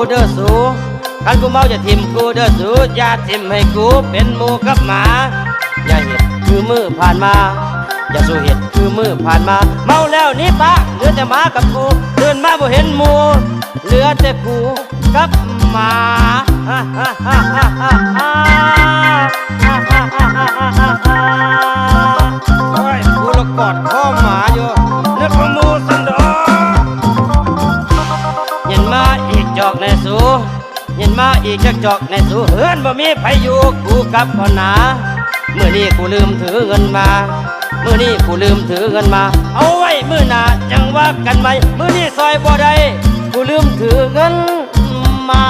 เด้อสูคันกูเมาจะทิมกูเด้อสูอย่าทิมให้กูเป็นหมูกับหมาอย่าเห็ดคือมือผ่านมาอย่าสู้เห็ดคือมือผ่านมาเมาแล้วนี่ปะเหลือแต่หมากับกูเดินมาบ่เห็นหมูเหลือแต่กูกับหมาโอ้ยกูละกอดข้อหมาอยู่นึกว่าหมูสันดอเย็นมาอีกจอกในสูเย็นมาอีกจักจอกในสูเฮือนบ่มีไผอยู่กูกับพ่อหนาเมื่อนี้กูลืมถือเงินมาเมื่อนี้กูลืมถือเงินมาเอาไว้มื้อหน้าจังว่ากันไหมมื้อนี้ซอยบ่ได้กูลืมถือเงินมา